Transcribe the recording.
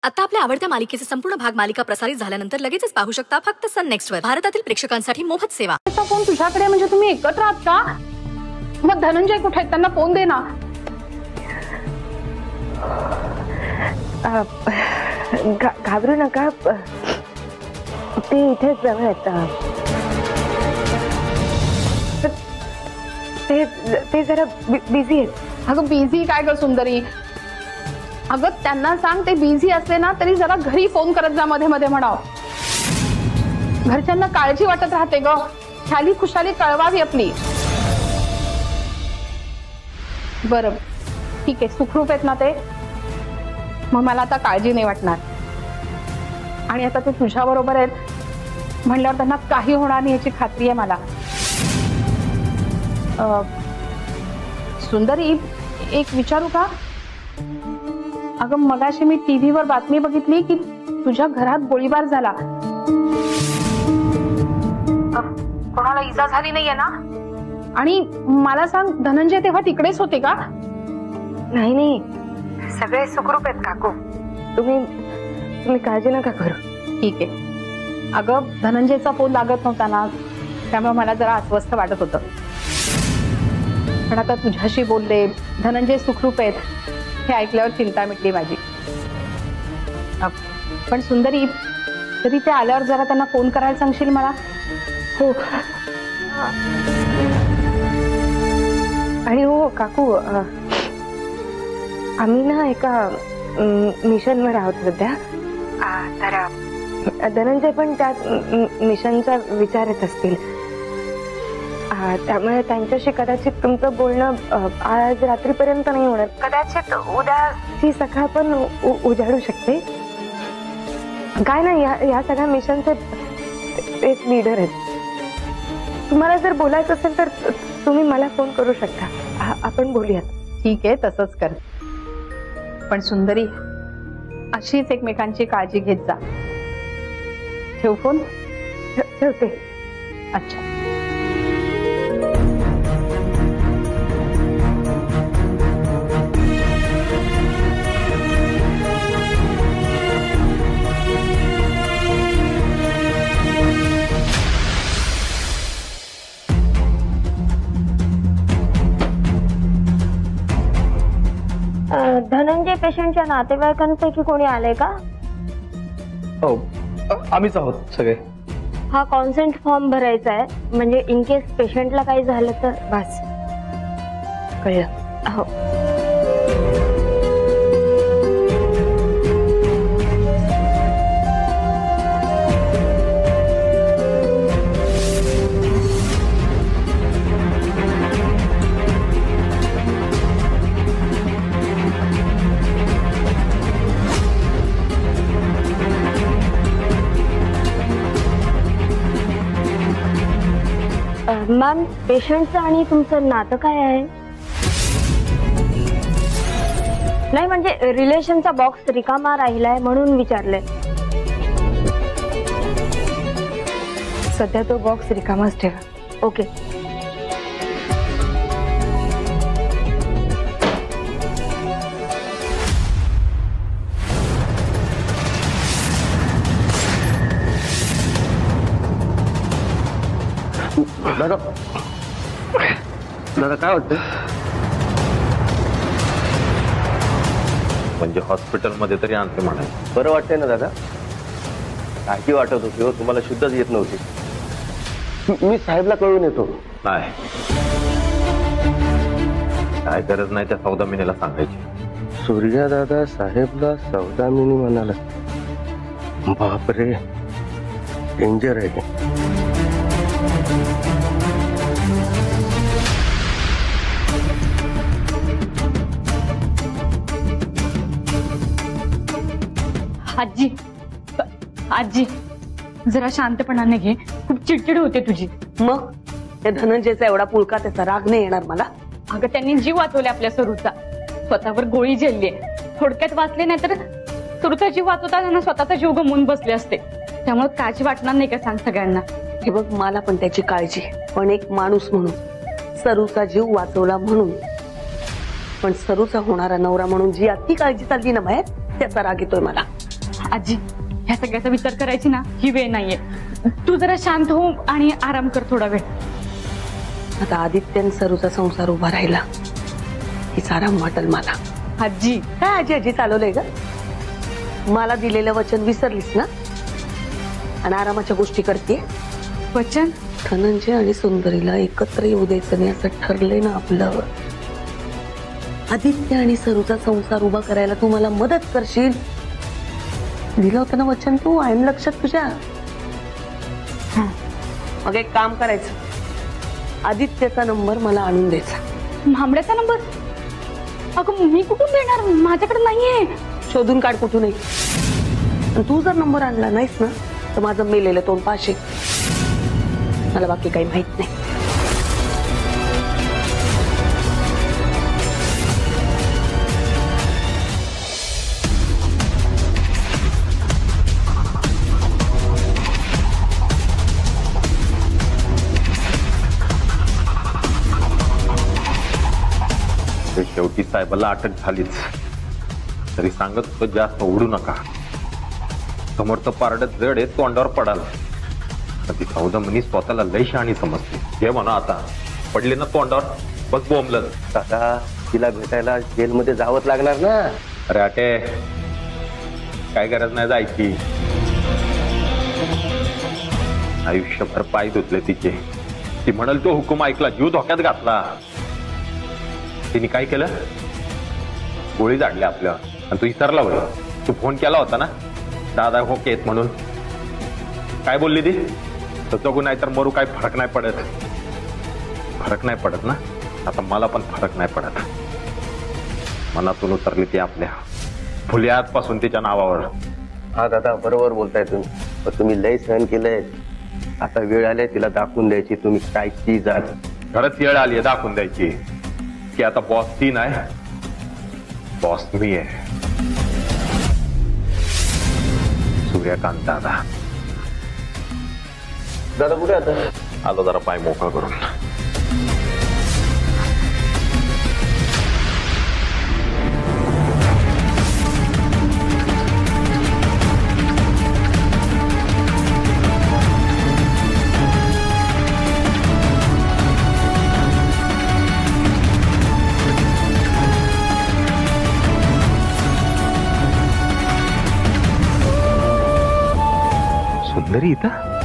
आता आपल्या आवडत्या मालिकेचे संपूर्ण भाग मालिका प्रसारित झाल्यानंतर लगेचच पाहू शकता फक्त सन नेक्स्ट वर. भारतातील प्रेक्षकांसाठी मोफत सेवा. त्याचा फोन तुझ्याकडे म्हणजे तुम्ही एकत्र आहात का? मग धनंजय कुठे आहेत? त्यांना फोन दे ना. घाबरू नका, ते इथेच जवळ आहेत. ते जरा बिझी आहेत. अगं बिझी काय ग सुंदरी? अगं त्यांना सांग ते बिझी असले ना तरी जरा घरी फोन करत जा मध्ये मध्ये म्हणाव. घरच्यांना काळजी वाटत राहते ग. ख्याली खुशाली कळवावी आपली. बरं ठीक आहे, सुखरूप आहेत ना ते? मग मला आता काळजी नाही वाटणार. आणि आता ते तुझ्या बरोबर आहेत म्हणल्यावर त्यांना काही होणार नाही याची खात्री आहे मला. सुंदरी एक विचारू का? अगं मगाशी मी टीव्हीवर बातमी बघितली की तुझ्या घरात गोळीबार झाला. कोणाला इजा झाली नाहीये ना? आणि मला सांग धनंजय तेव्हा तिकडेच होते का? नाही नाही, सगळे सुखरूप आहेत काकू. तुम्ही काळजी नका करू. ठीक आहे. अगं धनंजयचा फोन लागत नव्हता ना, त्यामुळे मला जरा अस्वस्थ वाटत होतं. पण आता तुझ्याशी बोलले, धनंजय सुखरूप आहेत हे ऐकल्यावर चिंता मिटली माझी. पण सुंदरी तरी ते आल्यावर जरा त्यांना फोन करायला सांगशील मला? हो. आणि हो काकू, आम्ही ना एका मिशनवर आहोत सध्या. तर धनंजय पण त्याच मिशनचा विचारत असतील. त्यामुळे त्यांच्याशी कदाचित तुमचं बोलणं आज रात्रीपर्यंत नाही होणार. कदाचित उद्याची सकाळ पण उजाडू शकते. काय नाही, या सगळ्या मिशनचे तेच लीडर आहेत. तुम्हाला जर बोलायचं असेल तर तुम्ही मला फोन करू शकता. आपण बोलूयात. ठीक आहे, तसंच कर. पण सुंदरी अशीच एकमेकांची काळजी घेत जा. ठेव फोन. ठेवते. अच्छा. धनंजय पेशंटच्या नातेवाईकांपैकी कोणी आलंय का? हो, आम्हीच आहोत सगळे. हा कॉन्सेंट फॉर्म भरायचा आहे, म्हणजे इन केस पेशंटला काही झालं तर. बस कळलं. हो. मॅम, पेशंटचं आणि तुमचं नातं काय आहे? नाही म्हणजे रिलेशनचा बॉक्स रिकामा राहिलाय म्हणून विचारलंय. सध्या तो बॉक्स रिकामाच ठेवा. ओके. दादा दादा काय वाटतं? म्हणजे हॉस्पिटलमध्ये तरी आणते म्हणायचं. बरं वाटतंय ना दादा? काळजी वाटत होती हो, तुम्हाला शुद्धच येत नव्हती. मी साहेबला कळून येतो. नाही, काय गरज नाही त्या सौदामिनीला सांगायची. सूर्या दादा साहेबला सौदामिनी म्हणाला. बापरे, डेंजर आहे. आजी आजी जरा शांतपणाने घे, खूप चिडचिड होते तुझी. मग त्या धनंजयचा एवढा पुळका, त्याचा राग नाही येणार मला? अगं त्यांनी जीव वाचवला आपल्या सरूचा, स्वतःवर गोळी झेलली. थोडक्यात वाचले नाही तर सरूचा जीव वाचवता त्यांना स्वतःचा जीव गमवून बसले असते. त्यामुळे काळजी वाटणार नाही का सांग सगळ्यांना? हे बघ, मला पण त्याची काळजी, पण एक माणूस म्हणून, सरूचा जीव वाचवला म्हणून. पण सरूचा होणारा नवरा म्हणून जी अति काळजी चालली ना बाहेर, त्याचा राग येतोय मला. आजी, ह्या सगळ्याचा विचार करायची ना ही वेळ नाहीये. तू जरा शांत हो आणि आराम कर थोडा वेळ. आता आदित्य आणि सरूचा संसार उभा राहिला हीच आराम वाटेल मला. आजी, काय आजी आजी चालवलंय ग? मला दिलेलं वचन विसरलीस ना? आणि आरामाच्या गोष्टी करते. वचन? धनंजय आणि सुंदरीला एकत्र येऊ द्यायचं नाही असं ठरलंय ना आपलं. आदित्य आणि सरूचा संसार उभा करायला तू मला मदत करशील. दिलं होतं ना वचन तू, आहे ना लक्षात तुझ्या? मग एक काम करायचं, आदित्यचा नंबर मला आणून द्यायचा. भांबड्याचा नंबर? अगं मी कुठून देणार, माझ्याकडे नाहीये. शोधून काढ कुठूनही. आणि तू जर नंबर आणला नाहीस ना तर माझं मेलेलं तोंड पाशे. मला बाकी काही माहित नाही. शेवटी साहेबाला अटक झालीच. तरी सांगत होतो जास्त ओढू नका, समोरचं पारड जड आहे, तोंडावर पडाल. ती सौदामिनी स्वतःला लय शहाणी समजते. हे म्हणा आता पडले ना तोंडावर बस बोंबलं. काका तिला भेटायला जेलमध्ये जावंच लागणार ना. अरे आटे, काय गरज नाही जायची. आयुष्यभर पाय धुतले तिचे. ती म्हणाल तो हुकूम ऐकला, जीव धोक्यात घातला. तिने काय केलं? गोळी झाडली आपल्या. आणि तू विसरला होय, तू फोन केला होता ना दादा होके येत म्हणून. काय बोलली ती? तर जगू नाही तर मरू, काय फरक नाही पडत. फरक नाही पडत ना, आता मला पण फरक नाही पडत. मनातून उतरली ती आपल्या फुल्यातपासून तिच्या नावावर. हा दादा बरोबर बोलताय तुम्ही. पण तुम्ही लय सहन केलंय. आता वेळ आली तिला दाखवून द्यायची तुम्ही काय चीज आहात. खरंच वेळ आली आहे दाखवून द्यायची की आता बॉस ती नाही, बॉस मी आहे. सूर्यकांत दादा. दादा कुठे आता? आलो जरा पाय मोकळा करून. सुंदरी इथं?